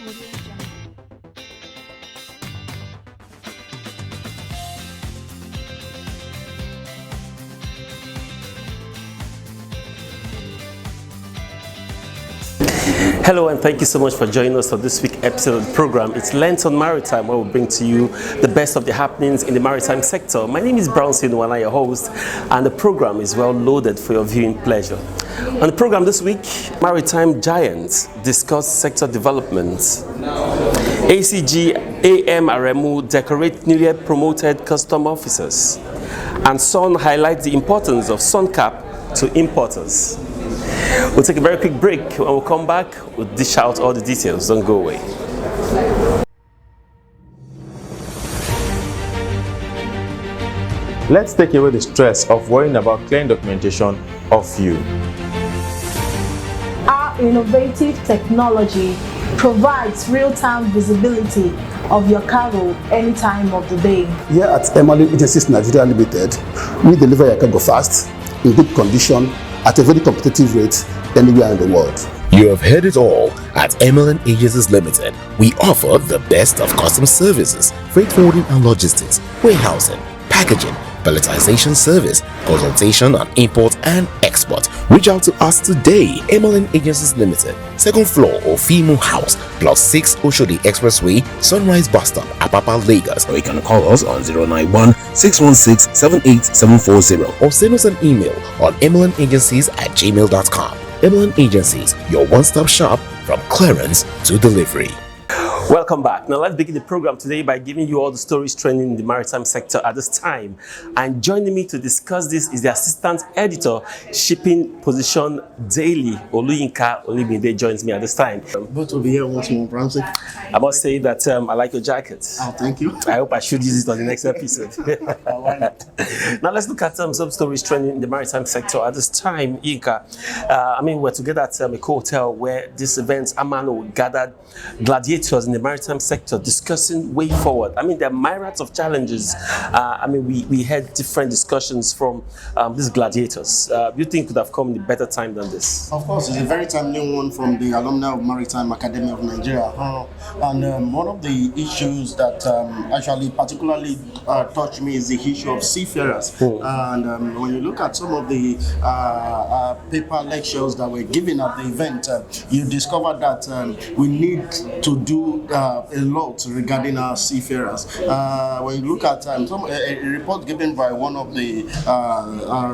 Hello and thank you so much for joining us for this week's episode of the program. It's Lent on Maritime, where we bring to you the best of the happenings in the maritime sector. My name is Brown Sinuwana, your host, and the program is well loaded for your viewing pleasure. On the program this week, maritime giants discuss sector development. ACG Amano decorate newly promoted custom officers, and Sun highlights the importance of sun cap to importers. We'll take a very quick break. When we'll come back, we'll dish out all the details. Don't go away. Let's take away the stress of worrying about clearing documentation of you. Our innovative technology provides real-time visibility of your cargo any time of the day. Here at Amano Agencies Nigeria Limited, we deliver your cargo fast, in good condition, at a very competitive rate anywhere in the world. You have heard it all. At Amano Agencies Limited, we offer the best of custom services, freight forwarding and logistics, warehousing, packaging, palletization service, consultation on import and export. Reach out to us today. Amano Agencies Limited, 2nd floor of Fimo House, Plot 6, Oshodi Expressway, Sunrise Bus Stop, Apapa, Lagos. Or you can call us on 091-616-78740 or send us an email on amanoagencies@gmail.com. Amano Agencies, your one-stop shop from clearance to delivery. Welcome back. Now let's begin the program today by giving you all the stories trending in the maritime sector at this time. And joining me to discuss this is the assistant editor, Shipping Position Daily, Oluyinka Olibinde, joins me at this time. Good to be here once more, Ramsey. I must say that I like your jacket. Oh, thank you. I hope I should use it on the next episode. Why not? Now let's look at some stories trending in the maritime sector at this time, Yinka. We're together at a hotel where this event, Amano, gathered gladiators in the maritime sector discussing way forward. There are myriads of challenges. We had different discussions from these gladiators. You think could have come in a better time than this? Of course, it's a very timely one from the alumni of Maritime Academy of Nigeria. And one of the issues that actually particularly touched me is the issue of seafarers. And when you look at some of the paper lectures that were given at the event, you discover that we need to do a lot regarding our seafarers. When you look at a report given by one of the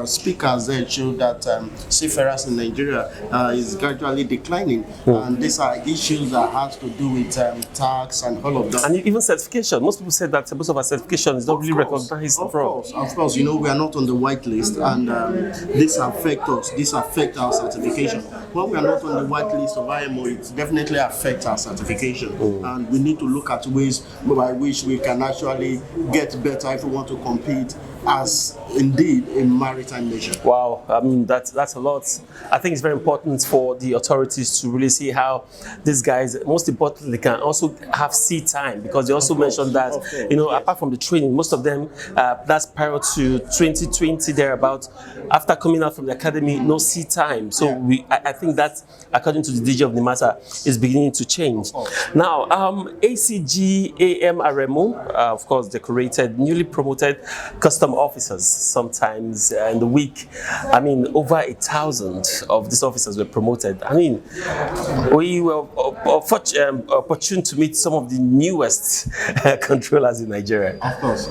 speakers there showed that seafarers in Nigeria is gradually declining, and these are issues that have to do with tax and all of that. And even certification. Most people said that most of our certification is not really recognized. Of course, we are not on the white list, and this affects us. This affects our certification. When we are not on the white list of IMO, it definitely affects our certification. And we need to look at ways by which we can actually get better if we want to compete as indeed a maritime nation. Wow, that's a lot. I think it's very important for the authorities to really see how these guys, most importantly, can also have sea time, because they also mentioned that, apart from the training, most of them, that's prior to 2020, thereabout, after coming out from the academy, no sea time. So I think that, according to the DG of Nimasa, is beginning to change. Now, ACG Amano, of course, decorated newly promoted custom officers sometimes in the week. Over 1,000 of these officers were promoted. We were opportune to meet some of the newest controllers in Nigeria. Of course.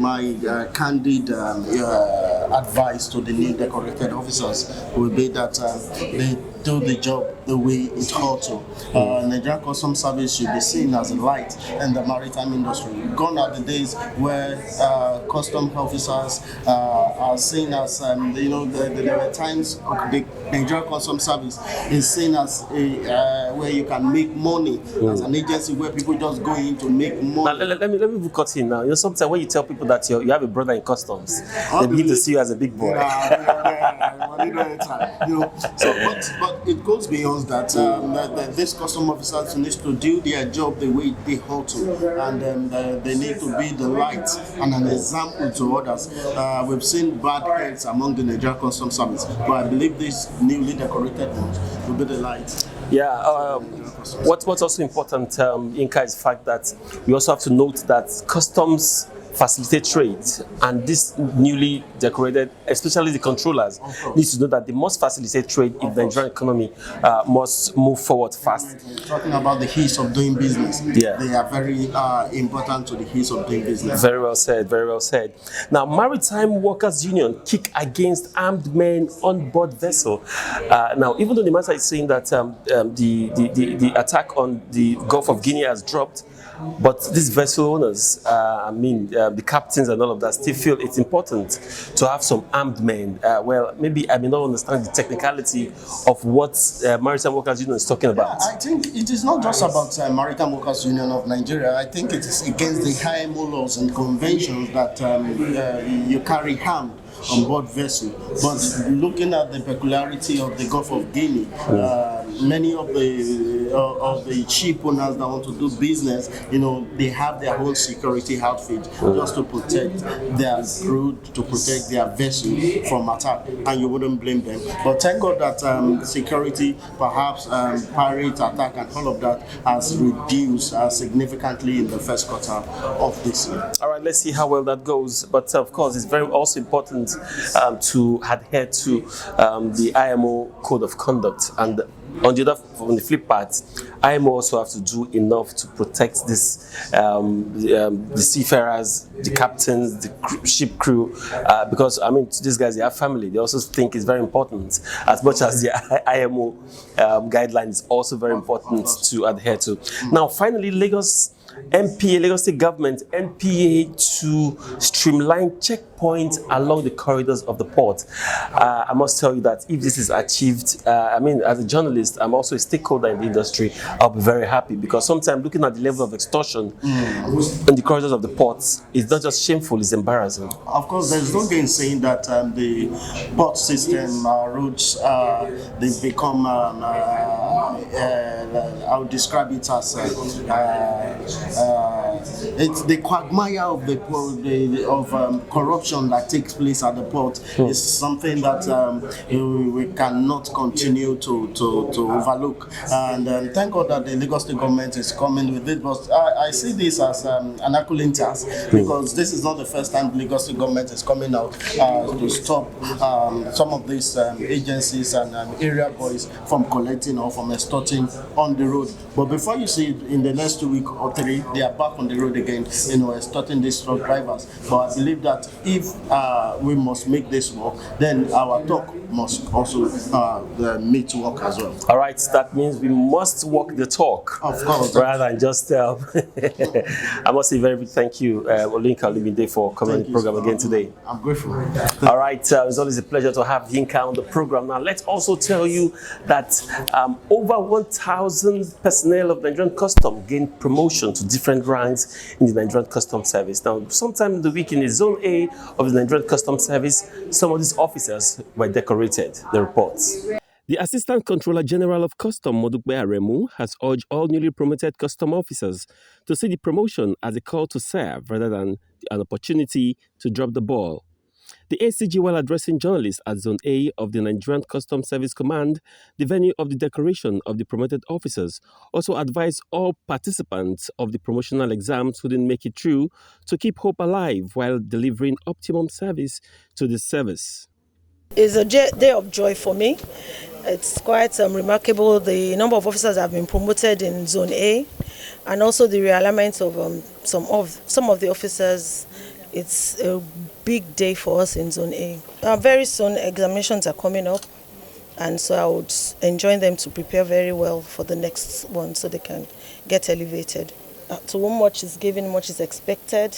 My candid advice to the new decorated officers will be that they do the job the way it ought to. Nigerian Customs Service should be seen as a light in the maritime industry. Gone are the days where custom officers are seen as, there were times the Nigerian Customs Service is seen as where you can make money, as an agency where people just go in to make money. Now, let me cut in now. Sometimes when you tell people that you have a brother in customs, they begin to see you as a big boy. but they don't enter. You know, so but it goes beyond that. That these custom officers need to do their job the way they ought to, and they need to be the light and an example to others. We've seen bad heads among the Nigerian Custom Service, but I believe these newly decorated ones will be the light. Yeah, what's also important, Inka, is the fact that we also have to note that customs facilitate trade, and this newly decorated, especially the controllers, need to know that they must facilitate trade if the Nigerian economy must move forward fast. Talking about the ease of doing business, yeah, they are very important to the ease of doing business. Very well said, very well said. Now, Maritime Workers Union kick against armed men on board vessel. Now, even though Nimasa is saying that the attack on the Gulf of Guinea has dropped, but these vessel owners, the captains and all of that, still feel it's important to have some armed men. Well, maybe I may not understand the technicality of what Maritime Workers Union is talking about. Yeah, I think it is not just about Maritime Workers Union of Nigeria. I think it is against the IMO laws and conventions that you carry armed on board vessel. But looking at the peculiarity of the Gulf of Guinea, many of the ship owners that want to do business, they have their own security outfit just to protect their crew, to protect their vessel from attack, and you wouldn't blame them. But thank God that security, perhaps pirate attack and all of that has reduced significantly in the first quarter of this year. All right, let's see how well that goes. But of course, it's very also important to adhere to the IMO code of conduct, and on the flip part, IMO also have to do enough to protect this the seafarers, the captains, the ship crew, because these guys, they have family. They also think it's very important, as much as the IMO guideline is also very important to adhere to. Now, finally, Lagos State Government, NPA, to streamline checkpoints along the corridors of the port. I must tell you that if this is achieved, as a journalist, I'm also a stakeholder in the industry, I'll be very happy, because sometimes looking at the level of extortion in the corridors of the ports is not just shameful, it's embarrassing. Of course, there's no gain saying that the port system routes, they've become, I would describe it as it's the quagmire of the port, corruption that takes place at the port is something that we cannot continue to overlook. And thank God that the Lagos State government is coming with it. But I see this as an accolade task, because this is not the first time the Lagos State government is coming out to stop some of these agencies and area boys from collecting or from extorting on the road. But before you see it, in the next 2 weeks or 3, they are back on the road again, extorting these truck drivers. But I believe that if we must make this work, then our talk must also meet work as well. All right, that means we must walk the talk, of course, rather than just I must say very big thank you, Olinka Olumide, for coming on the program again today. I'm grateful. All right, it's always a pleasure to have Yinka on the program. Now, let's also tell you that over 1,000 personnel of Nigerian Custom gained promotion to different ranks in the Nigerian Custom Service. Now, sometime in the week in the Zone A of the Nigerian Custom Service, some of these officers were decorated. The reports. The Assistant Controller General of Custom, Modukbe Aremu, has urged all newly promoted custom officers to see the promotion as a call to serve rather than an opportunity to drop the ball. The ACG, while addressing journalists at Zone A of the Nigerian Customs Service Command, the venue of the decoration of the promoted officers, also advised all participants of the promotional exams who didn't make it through to keep hope alive while delivering optimum service to the service. It's a day of joy for me. It's quite remarkable, the number of officers that have been promoted in Zone A, and also the realignment of some of the officers. It's a big day for us in Zone A. Very soon examinations are coming up, and so I would enjoin them to prepare very well for the next one so they can get elevated. To whom much is given, much is expected.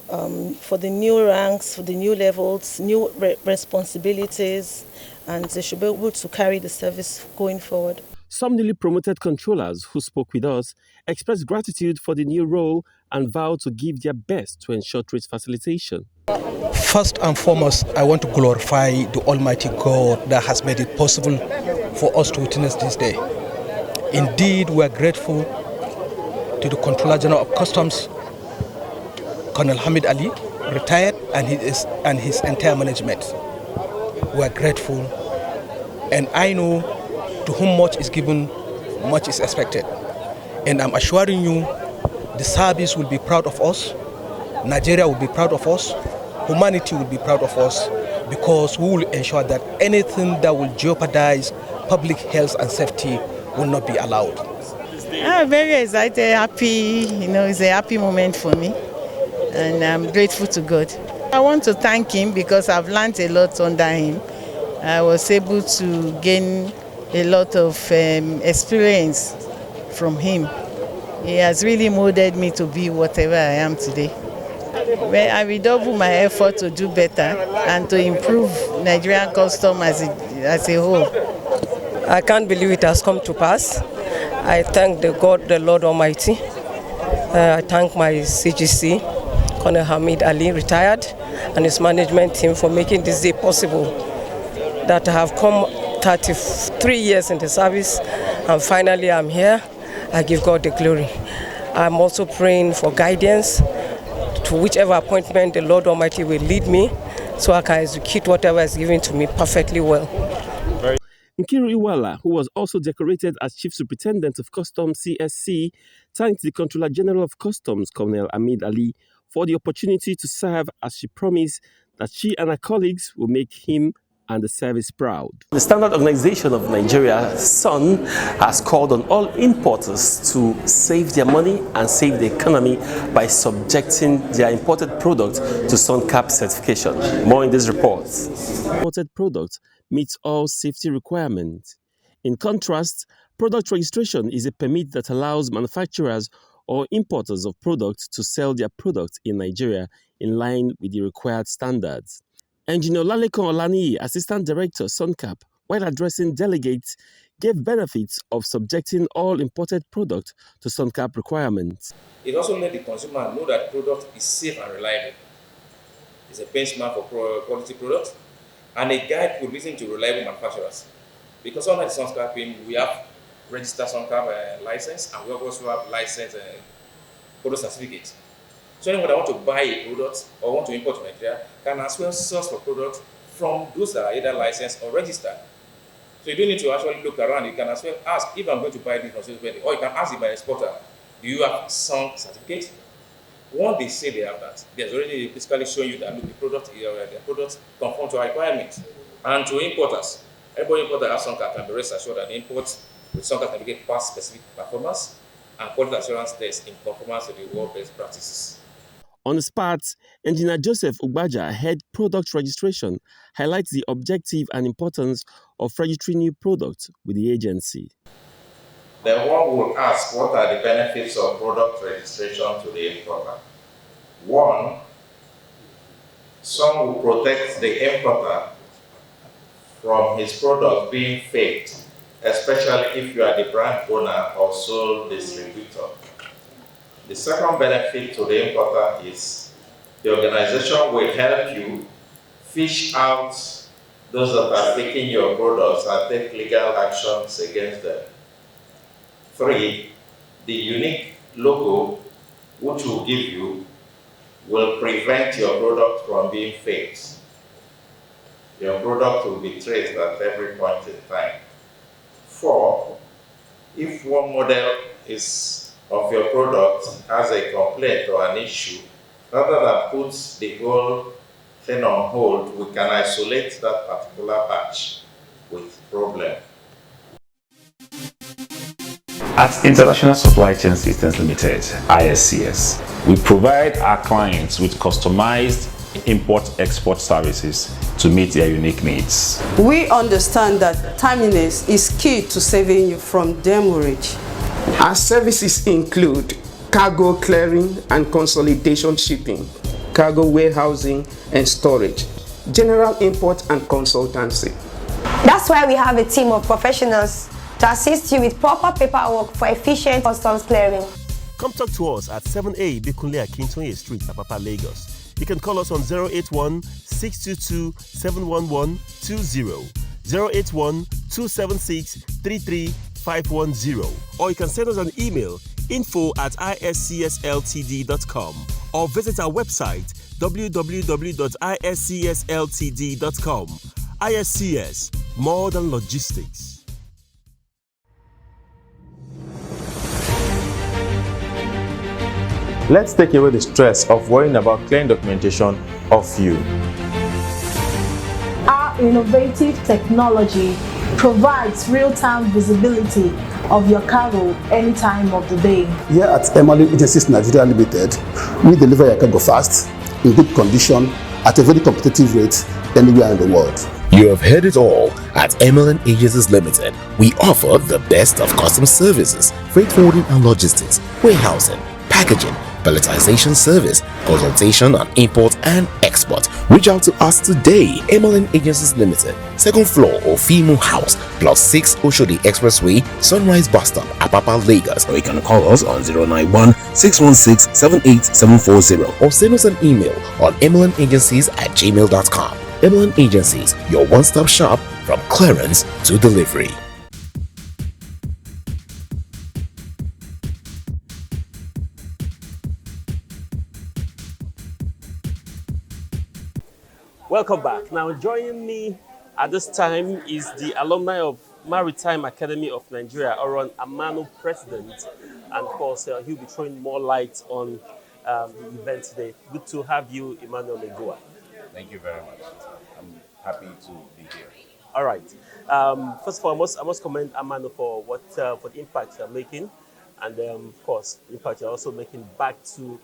For the new ranks, for the new levels, new responsibilities, and they should be able to carry the service going forward. Some newly promoted controllers who spoke with us expressed gratitude for the new role and vowed to give their best to ensure trade facilitation. First and foremost, I want to glorify the Almighty God that has made it possible for us to witness this day. Indeed, we are grateful to the Controller General of Customs, Colonel Hamid Ali, retired, and his entire management. We are grateful, and I know to whom much is given, much is expected. And I'm assuring you, the service will be proud of us, Nigeria will be proud of us, humanity will be proud of us, because we will ensure that anything that will jeopardize public health and safety will not be allowed. I'm very excited, happy, it's a happy moment for me, and I'm grateful to God. I want to thank him because I've learned a lot under him. I was able to gain a lot of experience from him. He has really molded me to be whatever I am today. Well, I will double my effort to do better and to improve Nigerian custom as a whole. I can't believe it has come to pass. I thank the God, the Lord Almighty. I thank my CGC, Colonel Hamid Ali, retired, and his management team for making this day possible. That I have come 33 years in the service, and finally I'm here. I give God the glory. I'm also praying for guidance to whichever appointment the Lord Almighty will lead me, so I can execute whatever is given to me perfectly well. Nkiru Iwala, who was also decorated as Chief Superintendent of Customs CSC, thanked the Controller General of Customs, Colonel Hamid Ali, for the opportunity to serve, as she promised that she and her colleagues will make him and the service proud. The Standard Organization of Nigeria, SON, has called on all importers to save their money and save the economy by subjecting their imported product to SONCAP certification. More in this report. Imported product meets all safety requirements. In contrast, product registration is a permit that allows manufacturers or importers of products to sell their products in Nigeria in line with the required standards. Engineer Lalekon Olaniyi, Assistant Director, SONCAP, while addressing delegates, gave benefits of subjecting all imported products to SONCAP requirements. It also let the consumer know that the product is safe and reliable. It's a benchmark for quality products and a guide for listening to reliable manufacturers. Because under the SONCAP, we have registered SONCAP license, and we also have licensed product certificates. So anyone that want to buy a product or want to import to Nigeria can as well source for products from those that are either licensed or registered. So you don't need to actually look around. You can as well ask, if I'm going to buy this from somebody, or you can ask the buyer exporter, do you have some certificate? Once they say they have that, there's already basically showing you that look, the product conform to our requirements. And to importers, every importer has SONCAP can be rest assured that the import with SONCAP can get past specific performance and quality assurance tests in conformance to the world best practices. On the spot, Engineer Joseph Ugbaja, head product registration, highlights the objective and importance of registering new products with the agency. Then one will ask, what are the benefits of product registration to the importer? One, some will protect the importer from his product being faked, especially if you are the brand owner or sole distributor. The second benefit to the importer is the organization will help you fish out those that are faking your products and take legal actions against them. 3, the unique logo which will give you will prevent your product from being faked. Your product will be traced at every point in time. 4, if one model of your product has a complaint or an issue, rather than put the whole thing on hold, we can isolate that particular batch with problem. At International Supply Chain Systems Limited, ISCS, we provide our clients with customized import-export services to meet their unique needs. We understand that timeliness is key to saving you from demurrage. Our services include cargo clearing and consolidation shipping, cargo warehousing and storage, general import and consultancy. That's why we have a team of professionals to assist you with proper paperwork for efficient customs clearing. Come talk to us at 7A Bikunle Akintoye Street, Apapa, Lagos. you can call us on 081 622 71120, 081 276 33510, or you can send us an email info@iscsltd.com, or visit our website www.iscsltd.com. ISCS, more than logistics. Let's take away the stress of worrying about clearing documentation off you. Our innovative technology provides real-time visibility of your cargo any time of the day. Here at Amano Agencies Nigeria Limited, we deliver your cargo fast, in good condition, at a very competitive rate anywhere in the world. You have heard it all. At Amano Agencies Limited, we offer the best of customs services, freight forwarding and logistics, warehousing, packaging, palletization service, consultation on import and export. Reach out to us today. Amano Agencies Limited, 2nd floor Ofimo House, Plot 6, Oshodi Expressway, Sunrise Bus Stop, Apapa, Lagos. Or you can call us on 091 616 78740, or send us an email on amalonagencies@gmail.com. Amano Agencies, your one-stop shop from clearance to delivery. Welcome back. Now, joining me at this time is the alumni of Maritime Academy of Nigeria, or Amano president, and of course, he'll be throwing more light on the event today. Good to have you, Emmanuel Legoa. Thank you very much. I'm happy to be here. All right. First of all, I must commend Amano for for the impact you're making, and of course, the impact you're also making back to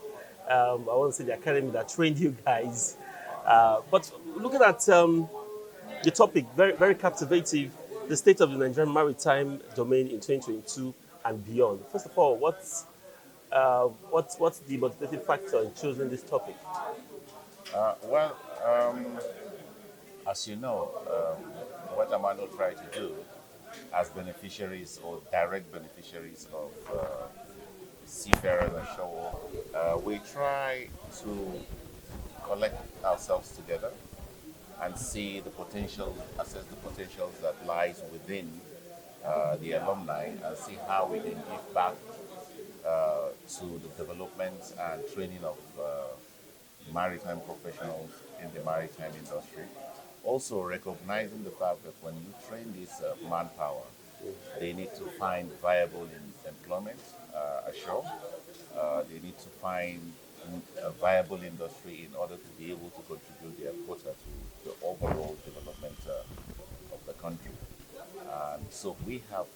I want to say the academy that trained you guys. But looking at the topic, very, very captivating, the state of the Nigerian maritime domain in 2022 and beyond. First of all, what's the motivating factor in choosing this topic? As you know, what Amano tried to do as beneficiaries or direct beneficiaries of seafarers and shore, we try to collect ourselves together and see the potential, assess the potentials that lies within the alumni, and see how we can give back to the development and training of maritime professionals in the maritime industry. Also recognizing the fact that when you train this manpower, they need to find viable employment ashore. They need to find a viable industry in order to be able to contribute their quota to the overall development of the country. And so we have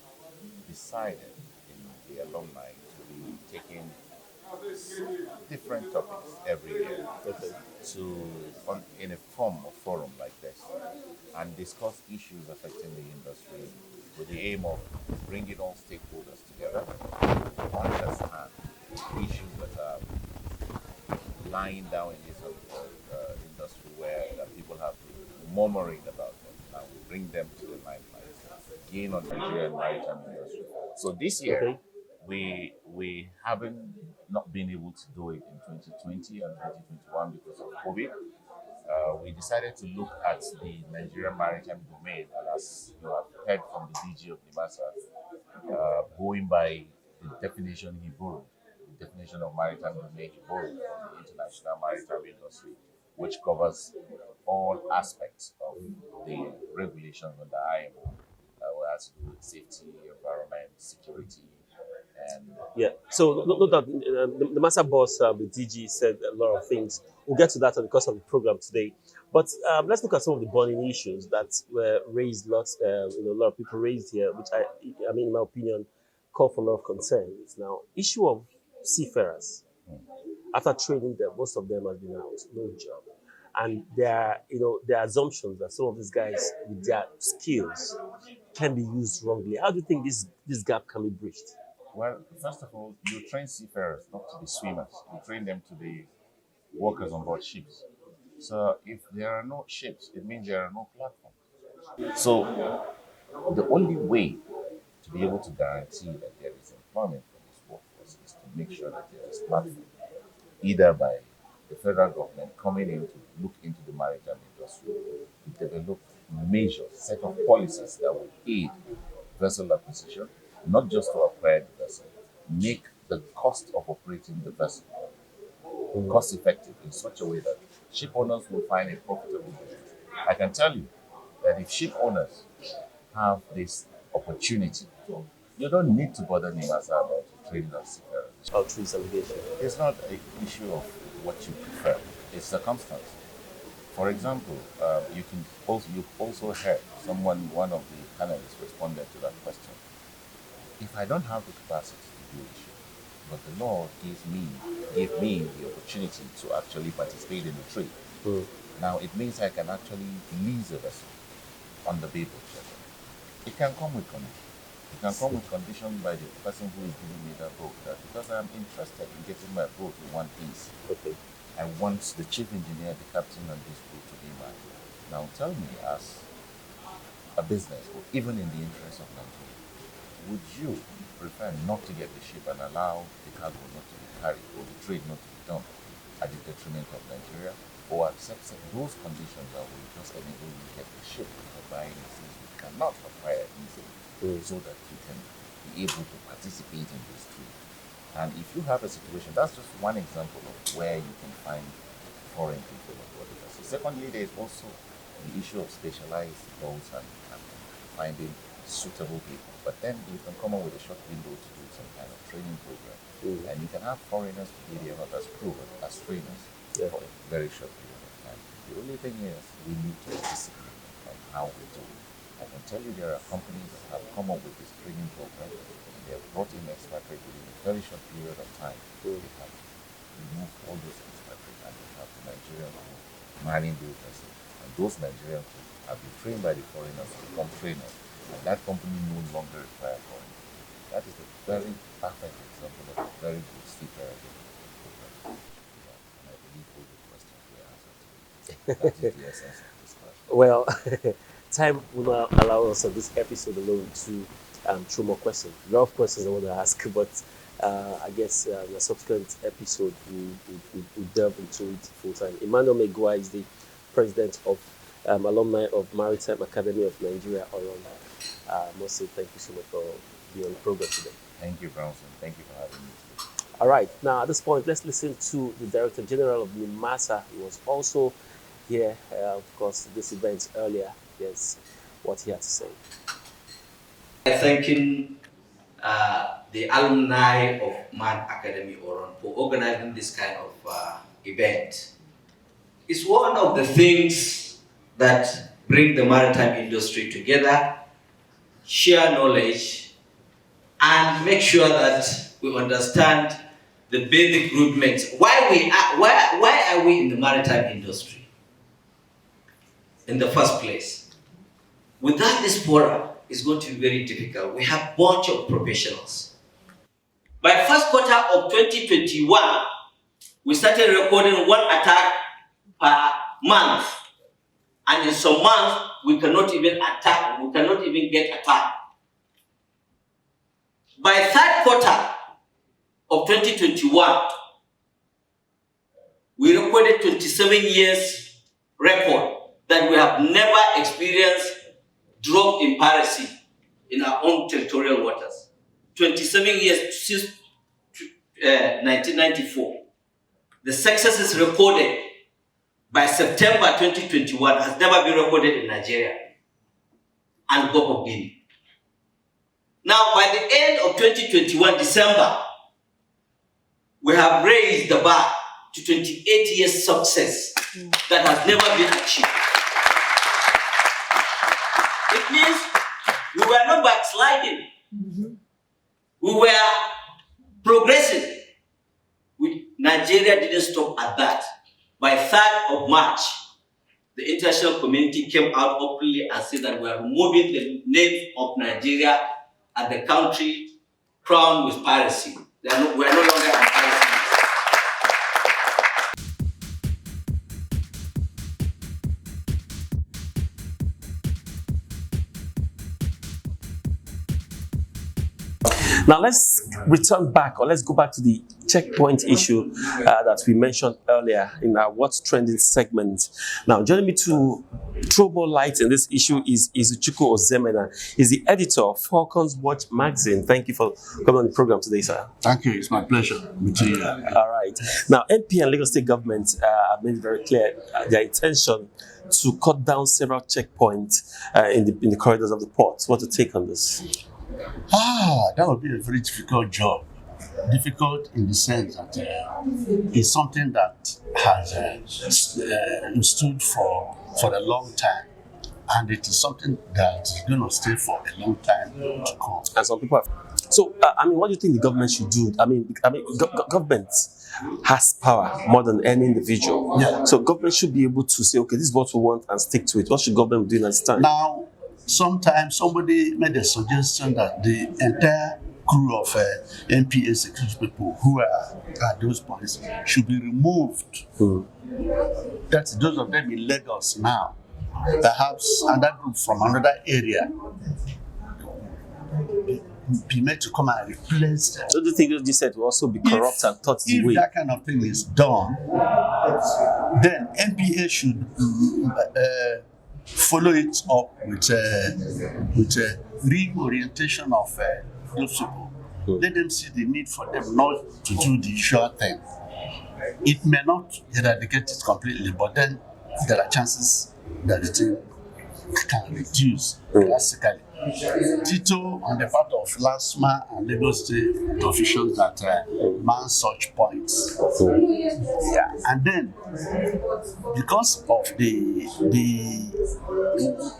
decided in the alumni to be taking different topics every year in a forum like this, and discuss issues affecting the industry with the aim of bringing all stakeholders together to understand issues that are lying down in this industry where people have been murmuring about them, and we bring them to the limelight, gain on Nigerian maritime industry. So this year, we haven't not been able to do it in 2020 and 2021 because of COVID. We decided to look at the Nigerian maritime domain, and as you have heard from the DG of Nimasa, going by the definition he borrowed, the definition of maritime domain he borrowed from the international maritime industry, which covers all aspects of the regulations under IMO, what has to do with safety, environment, security, and So note that the master boss, the DG, said a lot of things. We'll get to that on the course of the program today. But let's look at some of the burning issues that were raised. A lot of people raised here, which I mean, in my opinion, call for a lot of concerns. Now, issue of seafarers. After training them, most of them have been out, no job, and there are assumptions that some of these guys with their skills can be used wrongly. How do you think this gap can be bridged? Well, first of all, you train seafarers not to be swimmers. You train them to be workers on board ships. So if there are no ships, it means there are no platforms. So the only way to be able to guarantee that there is employment for this workforce is to make sure that there is platform, either by the federal government coming in to look into the maritime industry to develop measures, set of policies that will aid vessel acquisition, not just to acquire the vessel, make the cost of operating the vessel cost effective in such a way that ship owners will find a profitable business. I can tell you that if ship owners have this opportunity, you don't need to bother Nimasa about training on seafarers. It's not an issue of what you prefer, it's circumstance. For example, you've also heard one of the panelists responded to that question. If I don't have the capacity to do the ship, but the law gave me the opportunity to actually participate in the trade. Now it means I can actually lease a vessel on the bareboat schedule. It can come with condition. It can come with condition by the person who is giving me that boat, that because I'm interested in getting my boat in one piece, I want the chief engineer, the captain on this boat to be mine. Now tell me, as a business, or even in the interest of Nigeria, would you prefer not to get the ship and allow the cargo not to be carried or the trade not to be done at the detriment of Nigeria, or accept those conditions that will just enable you to get the ship by any things you cannot acquire easily, so that you can be able to participate in this trade? And if you have a situation, that's just one example of where you can find foreign people on board the vessel. Secondly, there is also the issue of specialized roles and finding suitable people. But then you can come up with a short window to do some kind of training program. And you can have foreigners to be there not as proven, as trainers for a very short period of time. The only thing is we need to be disciplined on how we do it. I can tell you there are companies that have come up with this training program, and they have brought in expatriates within a very short period of time. They have removed all those expatriates and they have the Nigerian crew manning those vessels. And those Nigerian crew have been trained by the foreigners to become trainers. And that company no longer requires foreigners. That is a very perfect example of a very good seafarer program. And I believe all the questions were answered today. That is the essence of this question. Well, time will not allow us on this episode alone to throw more questions. A lot of questions I want to ask, but I guess in a subsequent episode we'll delve into it full time. Emmanuel Megua is the president of alumni of Maritime Academy of Nigeria. I must say thank you so much for being on the program today. Thank you, Brownson. Thank you for having me today. All right, now at this point, let's listen to the Director General of Nimasa. He was also here, of course, this event earlier. Here's what he had to say. Thanking the alumni of Man Academy Oron for organizing this kind of event. It's one of the things that bring the maritime industry together, share knowledge, and make sure that we understand the basic movements. Why are we in the maritime industry in the first place? Without this forum, it's going to be very difficult. We have a bunch of professionals. By first quarter of 2021, we started recording one attack per month. And in some months, we cannot even get attacked. By third quarter of 2021, we recorded 27 years record that we have never experienced drop in piracy in our own territorial waters. 27 years since 1994. The successes recorded by September 2021 has never been recorded in Nigeria and Gulf of Guinea. Now, by the end of 2021, December, we have raised the bar to 28 years success that has never been achieved. It means we were not backsliding. We were progressing. Nigeria didn't stop at that. By 3rd of March, the international community came out openly and said that we are removing the name of Nigeria as the country crowned with piracy. We are no longer on piracy. Now let's return back, or let's go back to the checkpoint issue that we mentioned earlier in our What's Trending segment. Now, joining me to throw more light in this issue is Izuchukwu Ozemena. He's the editor of Falcon's Watch magazine. Thank you for coming on the program today, sir. Thank you. It's my pleasure. All right. Now, NP and Lagos State government have made it very clear their intention to cut down several checkpoints in the corridors of the port. What's your take on this? That would be a very difficult job. Difficult in the sense that it's something that has stood for a long time, and it is something that is going to stay for a long time to come. And some people have. So, what do you think the government should do? Government has power more than any individual. Yeah. So, government should be able to say, okay, this is what we want and stick to it. What should government do in this time? Now, sometimes somebody made a suggestion that the entire crew of NPA security people who are at those points should be removed. That's those of them in Lagos now. Perhaps another group from another area be made to come and replace them. So do you think what you said will also be corrupt and taught the way? If that kind of thing is done, then NPA should follow it up with a reorientation of those people. Let them see the need for them not to do the sure thing. It may not eradicate it completely, but then there are chances that the thing can reduce drastically. Tito on the part of LASMA and Lagos State officials that man such points. Yeah, and then because of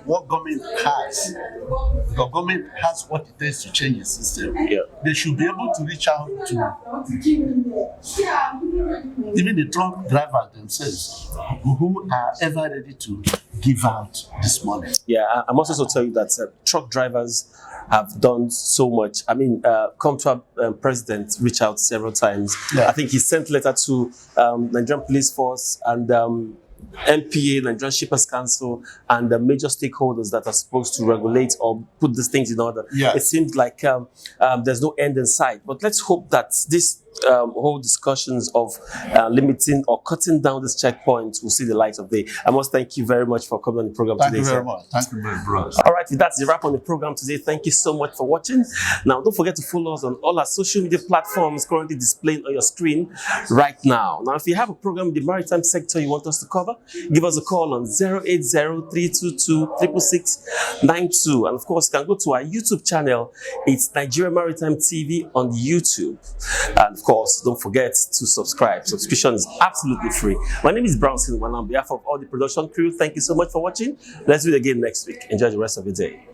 what government has, the government has what it takes to change the system. Yeah. They should be able to reach out to even the truck drivers themselves who are ever ready to give out this money. Yeah, I must also tell you that truck drivers have done so much. Comtra president reached out several times. Yeah. I think he sent a letter to Nigerian Police Force and NPA, Nigerian Shippers Council, and the major stakeholders that are supposed to regulate or put these things in order. Yeah. It seems like there's no end in sight. But let's hope that this whole discussions of limiting or cutting down this checkpoint will see the light of day. I must thank you very much for coming on the program today. Thank you very much. Thank you very much. All right, that's the wrap on the program today. Thank you so much for watching. Now, don't forget to follow us on all our social media platforms currently displaying on your screen right now. Now, if you have a program in the maritime sector you want us to cover, give us a call on 080-322-66692. And of course, you can go to our YouTube channel. It's Nigeria Maritime TV on YouTube. And of course, don't forget to subscribe. Subscription is absolutely free. My name is Brownson, and on behalf of all the production crew, thank you so much for watching. Let's do it again next week. Enjoy the rest of your day.